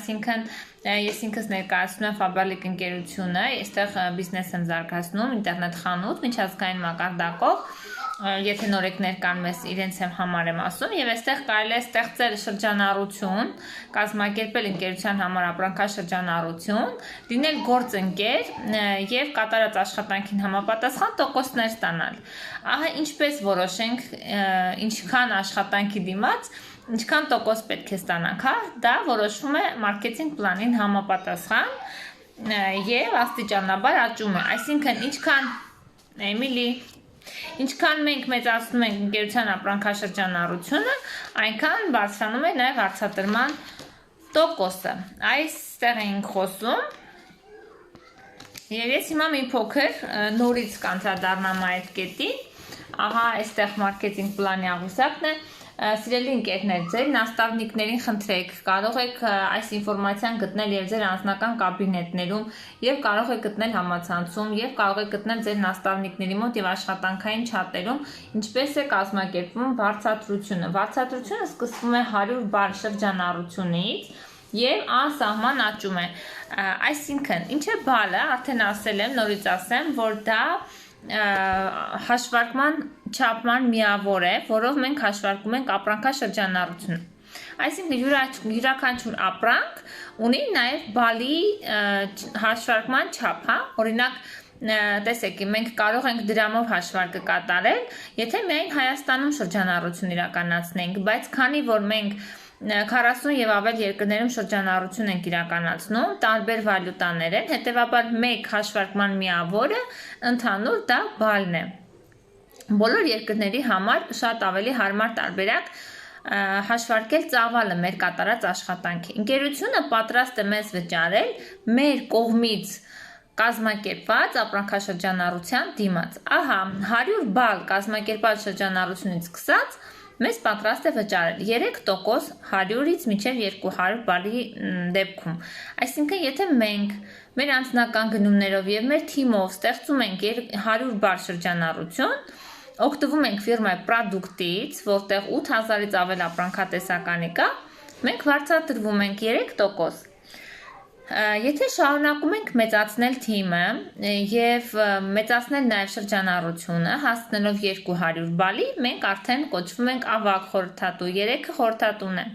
այսինքն ես ինքս ներկայացնում եմ Faberlic ընկերությունը, այստեղ բիզնես եմ զարգացնում, ինտերնետ խանութ, միջազգային մակարդակով, եթե նորեկներ կան մեզ իրենց համար եմ ասում, եւ այստեղ կարելի է ստեղծել շրջանառություն, կազմակերպել ընկերության համար ապրանքաշրջանառություն, լինել գործընկեր եւ կատարած աշխատանքին համապատասխան տոկոսներ ստանալ։ Ահա ինչպես որոշենք ինչքան աշխատանքի դիմաց ինչքան տոկոս պետք է ստանանք, հա, դա որոշվում է մարքեթինգ պլանին համապատասխան եւ աստիճանաբար աճում է, այսինքն ինչքան մենք մեծացնում ենք ընկերության ապրանքաշրջանառությունը, այնքան բարձրանում է նաև հարցատրման տոկոսը։ Այստեղ ենք խոսում։ Եվ ես հիմա մի փոքր նորից կանդրադառնամ այդ կետին։ Ահա այստեղ մարքեթինգ պլանի աղյուսակն է։ Սիրելի ընկերներ, ձեր նաստավնիկներին խնդրեք, կարող եք այս ինֆորմացիան գտնել եւ ձեր անձնական կաբինետներում եւ կարող եք գտնել համացանցում եւ կարող եք գտնել ձեր նաստավնիկների մոտ եւ աշխատանքային չաթերում, ինչպես է կազմակերպվում վարձատրությունը։ Վարձատրությունը սկսվում է 100 բար շրջանառությունից եւ անսահման աճում է։ Այսինքն, ինչ է բալը, արդեն ասել եմ, նորից ասեմ, որ դա հաշվարկման չափման միավոր է, որով մենք հաշվարկում ենք ապրանքաշրջանառությունը։ Այսինքն յուրաքանչյուր ապրանք ունի նաև բալի հաշվարկման չափ, հա, օրինակ տեսեք, մենք կարող ենք դրամով հաշվարկը կատարել, եթե միայն Հայաստանում շրջանառություն իրականացնենք, բայց քանի որ մենք 40 եւ ավել երկրներում շրջանառություն ենք իրականացնում, տարբեր վալյուտաներ են, հետեւաբար մեկ հաշվարկման միավորը ընդհանուր դա բալն է։ Բոլոր երկրների համար շատ ավելի հարմար տարբերակ հաշվարկել ծավալը մեր կատարած աշխատանքի։ Ընկերությունը պատրաստ է մեզ վճարել մեր կողմից կազմակերպված ապրանքաշրջանառության դիմաց։ Ահա 100 բալ կազմակերպած շրջանառությունից սկսած մեզ պատրաստ է վճարել 3% 100-ից մինչև 200 բալի դեպքում։ Այսինքն, եթե մենք մեր անձնական գնումներով եւ մեր թիմով ստեղծում ենք 100 բար շրջանառություն, օգտվում ենք ֆիրմայի պրոդուկտից, որտեղ 8000-ից ավել ապրանքատեսականի կա, մենք վարձատրվում ենք 3%։ Եթե շարունակում ենք մեծացնել թիմը եւ մեծացնել նաեւ շրջանառությունը, հասնելով 200 բալի, մենք արդեն կոչվում ենք ավագ խորհրդատու, 3-ը խորհրդատուն է։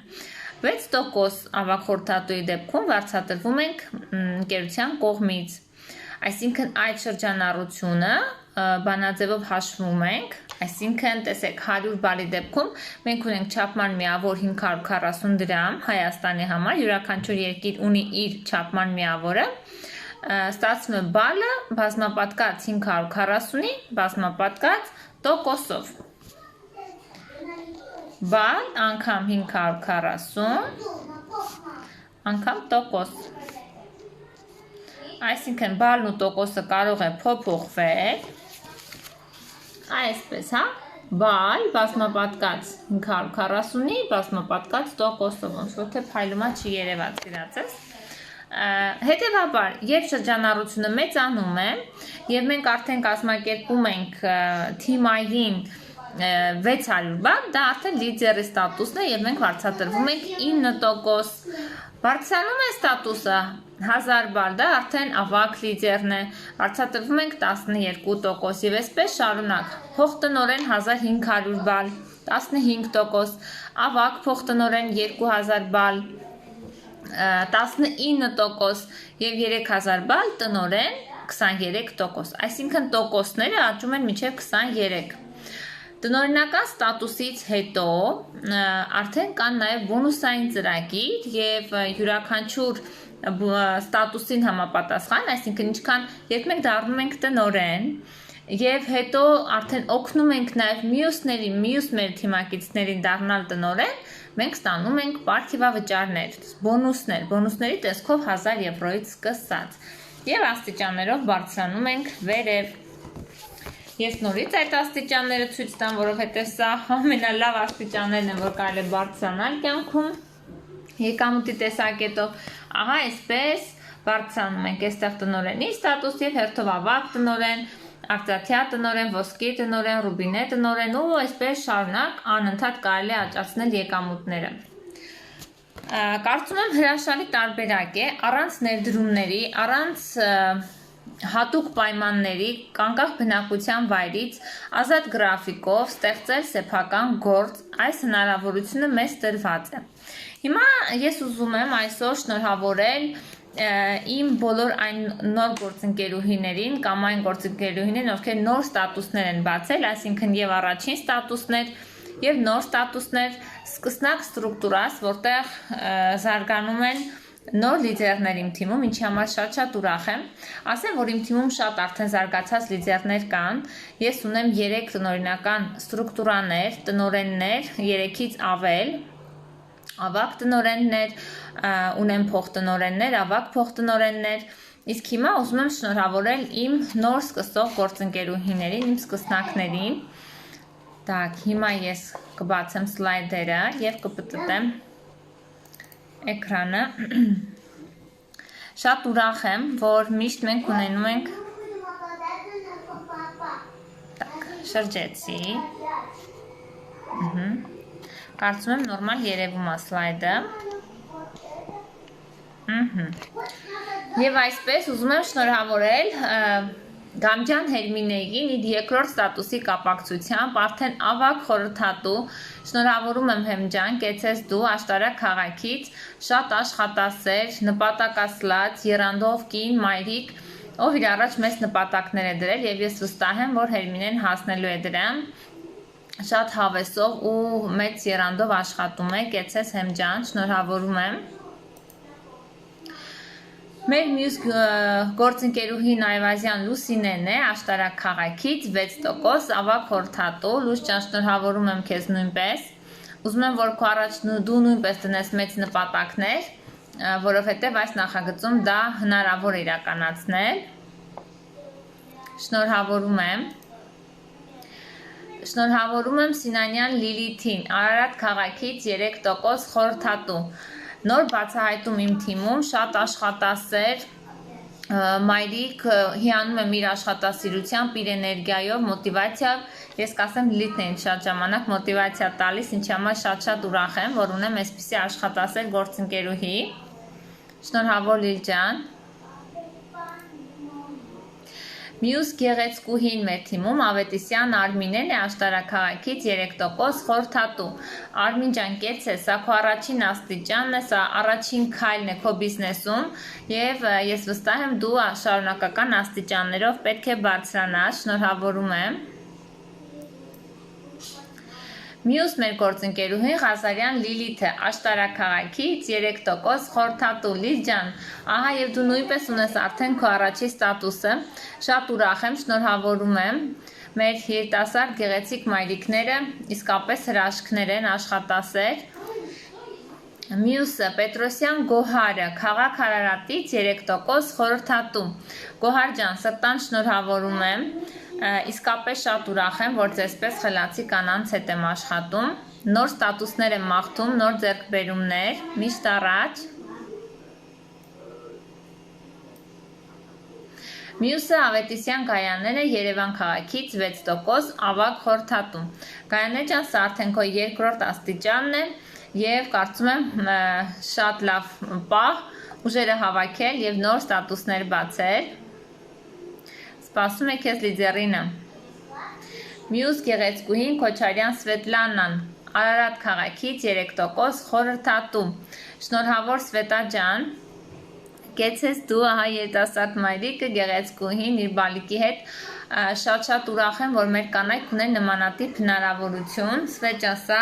6% ավագ խորհրդատուի դեպքում վարձատրվում ենք ընկերության կողմից։ Այսինքն այդ շրջանառությունը բանաձևով հաշվում ենք, այսինքն տեսեք 100 բալի դեպքում մենք ունենք չափման միավոր 540 դրամ Հայաստանի համար, յուրաքանչյուր երկիր ունի իր չափման միավորը, ստացվում է բալը բազմապատկած 540-ի բազմապատկած տոկոսով։ Բալ անգամ 540 անգամ տոկոս։ Այսինքն բալն ու տոկոսը կարող է փոփոխվել այսպես, հա, բալ բազմապատկած 540-ի բազմապատկած տոկոսով, ոնց որ թե փայլումա չի երևած իրացես։ Հետևաբար, երբ շրջանառությունը մեծանում է եւ մենք արդեն կազմակերպում ենք թիմային 600 բան, դա արդեն լիդերի ստատուսն է եւ մենք վարձատրվում ենք 9%։ Բարձրանում է ստատուսը 1000 բալ, դա արդեն ավագ լիդերն է, վարձատրվում ենք 12% եւ այսպես շարունակ։ Փոխտնօրեն 1500 բալ, 15%, ավագ փոխտնօրեն 2000 բալ, 19% եւ 3000 բալ, տնօրեն 23%, այսինքն տոկոսները աճում են մինչև 23%։ Տնօրինական ստատուսից հետո արդեն կան նաև բոնուսային ծրագիր եւ յուրաքանչյուր ստատուսին համապատասխան, այսինքն ինչքան երբ մենք դառնում ենք տնօրեն եւ հետո արդեն օգնում ենք նաև մյուս մեր թիմակիցներին դառնալ տնօրեն, մենք ստանում ենք պարգևավճարներ, բոնուսների տեսքով 1000 եվրոից սկսած եւ աստիճաններով բարձրանում ենք վերև։ Ես նորից այդ աստիճանները ցույց տամ, որովհետև սա ամենալավ աստիճաններն են, որ կարելի է բարձրանալ կյանքում եկամուտի տեսակետով։ Ահա այսպես բարձրանում ենք այստեղ տնօրենի ստատուս եւ հերթով ավագ տնօրեն, արծաթյա տնօրեն, ոսկի տնօրեն, ռուբինե տնօրեն ու այսպես շարունակ անընդհատ կարելի է աճացնել եկամուտները։ Կարծում եմ հրաշալի տարբերակ է առանց ներդրումների, առանց հատուկ պայմանների, կանգախ բնակության վայրից, ազատ գրաֆիկով ստեղծել սեփական գործ, այս հնարավորությունը մեզ տրված է։ Հիմա ես ուզում եմ այսօր շնորհավորել իմ բոլոր այն նոր գործընկերուհիներին կամ այն գործընկերուհիներին, ովքեր նոր ստատուսներ են բացել, այսինքն եւ առաջին ստատուսներ եւ նոր ստատուսներ, սկսնակ ստրուկտուրաս, որտեղ զարգանում են նոր լիդերներ իմ թիմում, ինչի համար շատ ուրախ եմ։ Ասեմ, որ իմ թիմում շատ արդեն զարգացած լիդերներ կան։ Ես ունեմ 3 տնօրինական ստրուկտուրաներ, տնօրեններ, 3-ից ավել, ավագ տնօրեններ, ունեմ փոխտնօրեններ, ավագ փոխտնօրեններ։ Իսկ հիմա ուզում եմ շնորհավորել իմ նոր սկսող գործընկերուհիներին, իմ սկսնակներին։ Так, հիմա ես կբացեմ սլայդերը եւ կպտտեմ էկրանը։ Շատ ուրախ եմ, որ միշտ մենք ունենում ենք շրջեցի։ Կարծում եմ նորմալ երևում է սլայդը։ Եվ այսպես ուզում եմ շնորհավորել Գամջան Հերմինեին իր երկրորդ ստատուսի կապակցությամբ արդեն ավագ խորհրդատու, շնորհավորում եմ Հեմջան, կեցես դու աշտարակ քաղաքից, շատ աշխատասեր, նպատակասլաց, եռանդով կին, մայրիկ, ով իր առաջ մեծ նպատակներ է դրել եւ ես վստահ եմ, որ Հերմինեն հասնելու է դրան, շատ հավեսով ու մեծ եռանդով աշխատում է, կեցես Հեմջան, շնորհավորում եմ։ Մեր մյուս գործընկերուհին Այվազյան Լուսինեն է, աշտարակ քաղաքից 6%, ավագ խորհրդատու, Լուսջան, շնորհավորում եմ քեզ նույնպես։ Ուզում եմ, որ քո առաջ դու նույնպես դնես մեծ նպատակներ, որովհետև այս նախագծում դա հնարավոր է իրականացնել։ Շնորհավորում եմ։ Շնորհավորում եմ Սինանյան Լիլիթին, Արարատ քաղաքից 3% խորհրդատու։ Նոր բացահայտում իմ թիմում, շատ աշխատասեր, մայրիկ, հիանում եմ իր աշխատասիրությամբ, իր էներգիայով, մոտիվացիայով, ես կասեմ Լիլիթն է ինձ շատ ժամանակ մոտիվացիա տալիս, ինչի համար շատ ուրախ եմ, որ ունեմ այսպիսի աշխատասեր գործընկերուհի։ Շնորհավոր Լիլ ջան։ Մյուս գեղեցկուհին մեր թիմում Ավետիսյան Արմինեն է, աշտարակ քաղաքից 3% խորհրդատու։ Արմին ջան, կեցես, սա քո առաջին աստիճանն է, սա առաջին քայլն է քո բիզնեսում եւ ես վստահ եմ դու շարունակական աստիճաններով պետք է բարձրանաս, շնորհավորում եմ։ Մյուս մեր գործընկերուհին Ղազարյան Լիլիթը, աշտարակ քաղաքից 3% խորհրդատու։ Լիլ ջան, ահա եւ դու նույնպես ունես արդեն քո առաջի ստատուսը, շատ ուրախ եմ, շնորհավորում եմ։ Մեր երիտասարդ գեղեցիկ մայրիկները իսկապես հրաշքներ են, աշխատասեր։ Մյուսը Պետրոսյան Գոհարը, քաղաք Արարատից 3% խորհրդատու։ Գոհար ջան, սրտան շնորհավորում եմ։ Իսկապես շատ ուրախ եմ, որ ձեզպես խելացի կանանց հետ եմ աշխատում, նոր ստատուսներ եմ մաղթում, նոր ձեռքբերումներ, միշտ առաջ։ Մյուսը Ավետիսյան Գայանեն է, Երևան քաղաքից 6% ավագ խորհրդատու։ Գայանե ջան, սա արդեն քո երկրորդ աստիճանն է եւ կարծում եմ շատ լավ պահ ուժերը հավաքել եւ նոր ստատուսներ բացել։ Սպասում եք ես լիդերինը։ Մյուս գեղեցկուհին Քոչարյան Սվետլանան, Արարատ քաղաքից 3% խորհրդատու։ Շնորհավոր Սվետա ջան, կեցես դու, ահա երիտասարդ մայրիկը, գեղեցկուհին իր բալիկի հետ, շատ ուրախ եմ, որ մեր կանայք ունեն նմանատիպ հնարավորություն։ Սվետ ջան, սա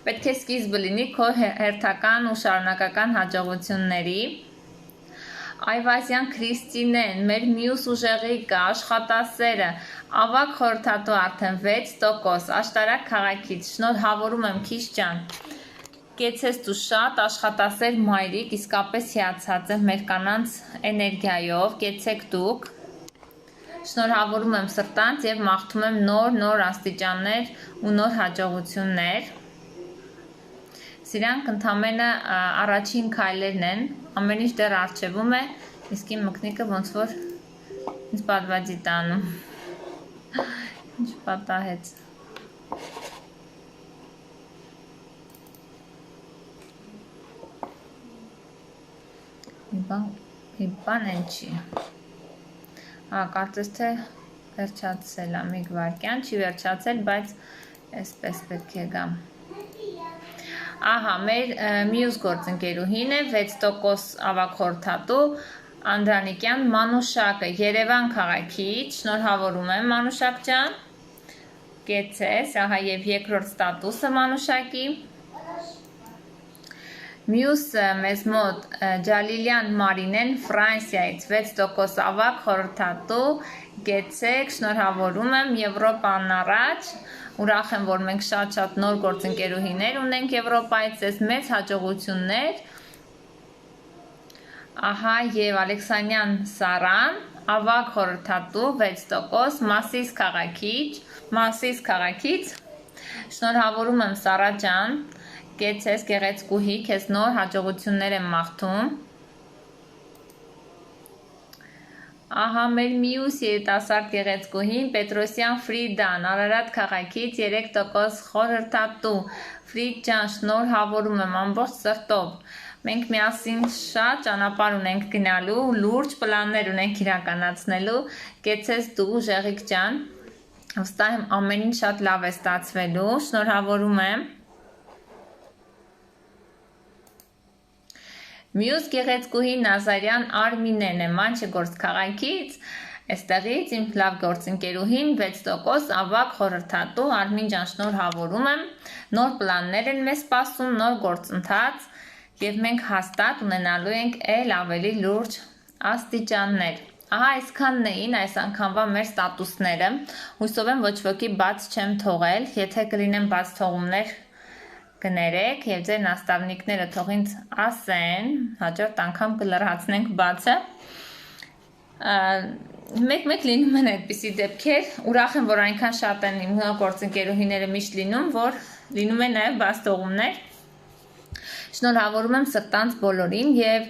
պետք է սկիզբը լինի քո հերթական ու շարունակական հաջողությունների։ Այվազյան Քրիստինեն, մեր մյուս ուժեղիկը, աշխատասերը, ավագ խորհրդատու արդեն 6%, աշտարակ քաղաքից, շնորհավորում եմ քիչ ջան։ Կեցես դու շատ աշխատասեր մայրիկ, իսկապես հիացած եմ մեր կանանց էներգիայով, կեցեք դուք։ Շնորհավորում եմ սրտանց եւ մաղթում եմ նոր աստիճաններ ու նոր հաջողություններ։ Սրանք ընդամենը առաջին քայլերն են, ամեն ինչ դեռ առջևում է, իսկ իմ մկնիկը ոնց որ ինձ պատվաճի տանում։ Ինչ պատահեց։ մի բան են չի։ Կարծես թե վերջացել է, մի վայրկյան, չի վերջացել, բայց այսպես պետք է գամ։ Ահա, մեր մյուս գործընկերուհին է 6% ավագ խորհրդատու Անդրանիկյան Մանուշակը, Երևան քաղաքից, շնորհավորում եմ Մանուշակ ջան, կեցես, ահա և երկրորդ ստատուսը Մանուշակի։ Մյուսը մեզ մոտ Ջալիլյան Մարինեն Ֆրանսիայից 6% ավագ խորհրդատու, կեցեք, շնորհավորում եմ Եվրոպան առաջ, ուրախ եմ, որ մենք շատ նոր գործընկերուհիներ ունենք Եվրոպայից, ձեզ մեծ հաջողություններ, ահա և Ալեքսանյան Սարան, ավագ խորհրդատու 6%, Մասիս քաղաքից, շնորհավորում եմ Սարա ջան, կեցես գեղեցկուհի, քեզ նոր հաջողություններ եմ մաղթում։ Ահա մեր մյուս երիտասարդ գեղեցկուհին Պետրոսյան Ֆրիդան, Արարատ քաղաքից 3% խորհրդատու, Ֆրիդ ջան, շնորհավորում եմ ամբողջ սրտով։ Մենք միասին շատ ճանապարհ ունենք գնալու, լուրջ պլաններ ունենք իրականացնելու, կեցես դու Ժեղիկ ջան, վստահ եմ ամեն ինչ շատ լավ է ստացվելու, շնորհավորում եմ։ Մյուս գեղեցկուհի Նազարյան Արմինեն է Մանչեգորսկ քաղաքից, այստեղից իմ լավ գործընկերուհին 6% ավագ խորհրդատու, Արմին ջան, շնորհավորում եմ, նոր պլաններ են մեզ սպասում, նոր գործընթաց և մենք հաստատ ունենալու ենք էլ ավելի լուրջ աստիճաններ։ Ահա այսքանն էին այս անգամվա մեր ստատուսները, հույսով եմ ոչ ոքի բաց չեմ թողել, եթե կլինեն բաց թողումներ կներեք և ձեր նաստավնիկները թող ինձ ասեն, հաջորդ անգամ կլրացնենք բացը։ Մեկ լինում են այդպիսի դեպքեր, ուրախ եմ, որ այնքան շատ են իմ գործընկերուհիները միշտ լինում, որ լինում են նաև բաց թողումներ։ Շնորհավորում եմ սրտանց բոլորին և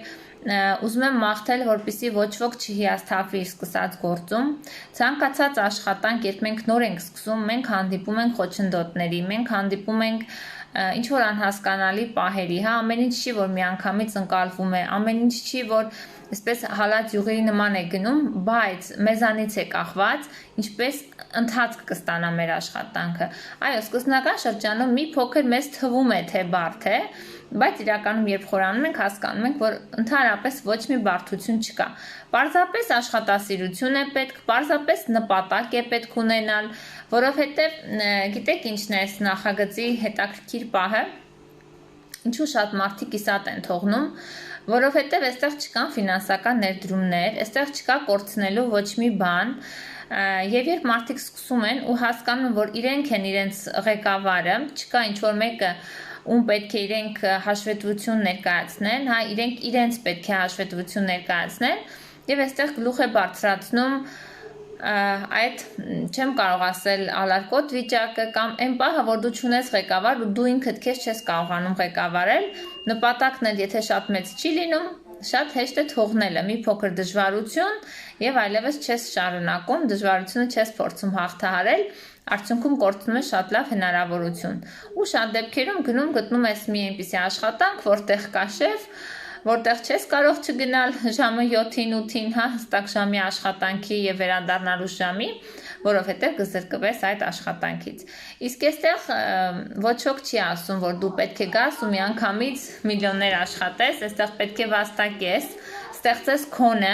ուզում եմ մաղթել, որպեսզի ոչ ոք չհիասթափվի իր սկսած գործում։ Ցանկացած աշխատանք, երբ մենք նոր ենք սկսում, մենք հանդիպում ենք խոչընդոտների, մենք հանդիպում ենք ինչ-որ անհասկանալի պահերի, հա, ամեն ինչ չի, որ միանգամից ընկալվում է, ամեն ինչ չի, որ այսպես հալած յուղերի նման է գնում, բայց մեզանից է կախված, ինչպես ընթացք կստանա մեր աշխատանքը։ Այո, սկզբնական շրջանում մի փոքր մեզ թվում է, թե բարդ է, բայց իրականում երբ խորանում ենք, հասկանում ենք, որ ընդհանրապես ոչ մի բարդություն չկա։ Պարզապես աշխատասիրություն է պետք, պարզապես նպատակ է պետք ունենալ, որովհետև գիտեք ինչն է այս նախագծի հետաքրքիր պահը, ինչու շատ մարդիկ կիսատ են թողնում, որովհետև այստեղ չկան ֆինանսական ներդրումներ, այստեղ չկա կորցնելու ոչ մի բան, եւ երբ մարդիկ սկսում են ու հասկանում են, որ իրենք են իրենց ղեկավարը, չկա ինչ-որ մեկը ում պետք է իրենք հաշվետվություն ներկայացնեն, հա, իրենք իրենց պետք է հաշվետվություն ներկայացնեն եւ այստեղ գլուխ է բարձրացնում այդ չեմ կարող ասել ալարկոտ վիճակը կամ այն պահը, որ դու չունես ղեկավար ու դու ինքդ քեզ չես կարողանում ղեկավարել, նպատակն էլ եթե շատ մեծ չի լինում, շատ հեշտ է թողնելը, մի փոքր դժվարություն եւ այլևս չես շարունակում, դժվարությունը չես փորձում հաղթահարել, արդյունքում կորցնում ես շատ լավ հնարավորություն։ Ու շատ դեպքերում գտնում ես մի այնպիսի աշխատանք, որտեղ կա շեֆ, որտեղ չես կարող չգնալ ժամը 7-ին, 8-ին, հա, հստակ ժամի աշխատանքի եւ վերադառնալու ժամի, որովհետեւ կզրկվես այդ աշխատանքից։ Իսկ այստեղ ոչ ոք չի ասում, որ դու պետք է գաս ու միանգամից միլիոններ աշխատես, այստեղ պետք է վաստակես, ստեղծես քոնը,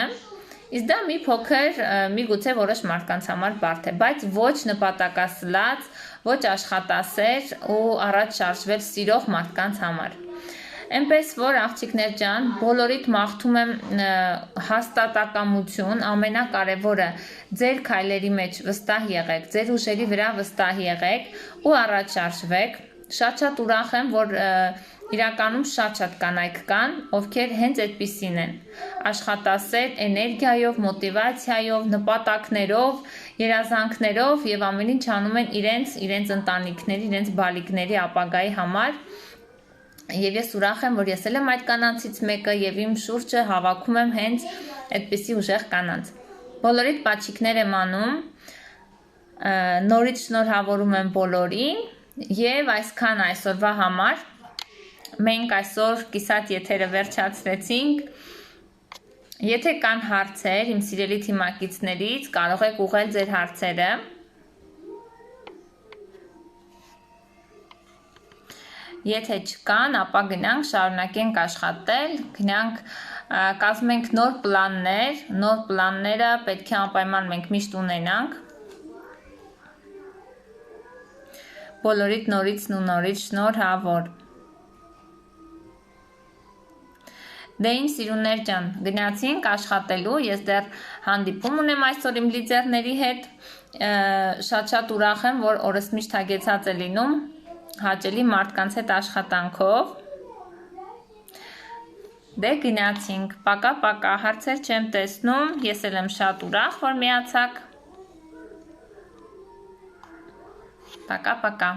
իսկ դա մի փոքր, միգուցե որոշ մարդկանց համար բարդ է, բայց ոչ նպատակասլաց, ոչ աշխատասեր ու առաջ շարժվել սիրող մարդկանց համար։ Էնպես որ աղջիկներ ջան, բոլորիդ մաղթում եմ հաստատակամություն, ամենակարևորը ձեր քայլերի մեջ վստահ եղեք, ձեր ուժերի վրա վստահ եղեք ու առաջ շարժվեք։ Շատ ուրախ եմ, որ իրականում շատ կանայք կան, ովքեր հենց այդպիսին են, աշխատասեր, էներգիայով, մոտիվացիայով, նպատակներով, երազանքներով եւ ամեն ինչ անում են իրենց ընտանիքների, իրենց բալիկների ապագայի համար։ Եվ ես ուրախ եմ, որ ես եմ այդ կանանցից մեկը եւ իմ շուրջը հավաքում եմ հենց այդպիսի ուժեղ կանանց։ Բոլորիդ պաչիկներ եմ անում, նորից շնորհավորում եմ բոլորին եւ այսքան այսօրվա համար։ Մենք այսօր կիսատ եթերը վերջացրեցինք, Եթե կան հարցեր իմ սիրելի թիմակիցներից, կարող եք ուղղել ձեր հարցերը։ Եթե չկան, ապա գնանք շարունակենք աշխատել, գնանք կազմենք նոր պլաններ, նոր պլանները պետք է անպայման մենք միշտ ունենանք։ Բոլորիդ նորից ու նորից շնորհավոր։ Դե իմ սիրուներ ջան, գնացինք աշխատելու, ես դեռ հանդիպում ունեմ այսօր իմ լիդերների հետ, շատ ուրախ եմ, որ օրս միշտ հագեցած է լինում, հաճելի մարդկանց հետ աշխատանքով։ Դե գնացինք, պակա, հարցեր չեմ տեսնում, ես էլ եմ շատ ուրախ, որ միացաք։ Պակա։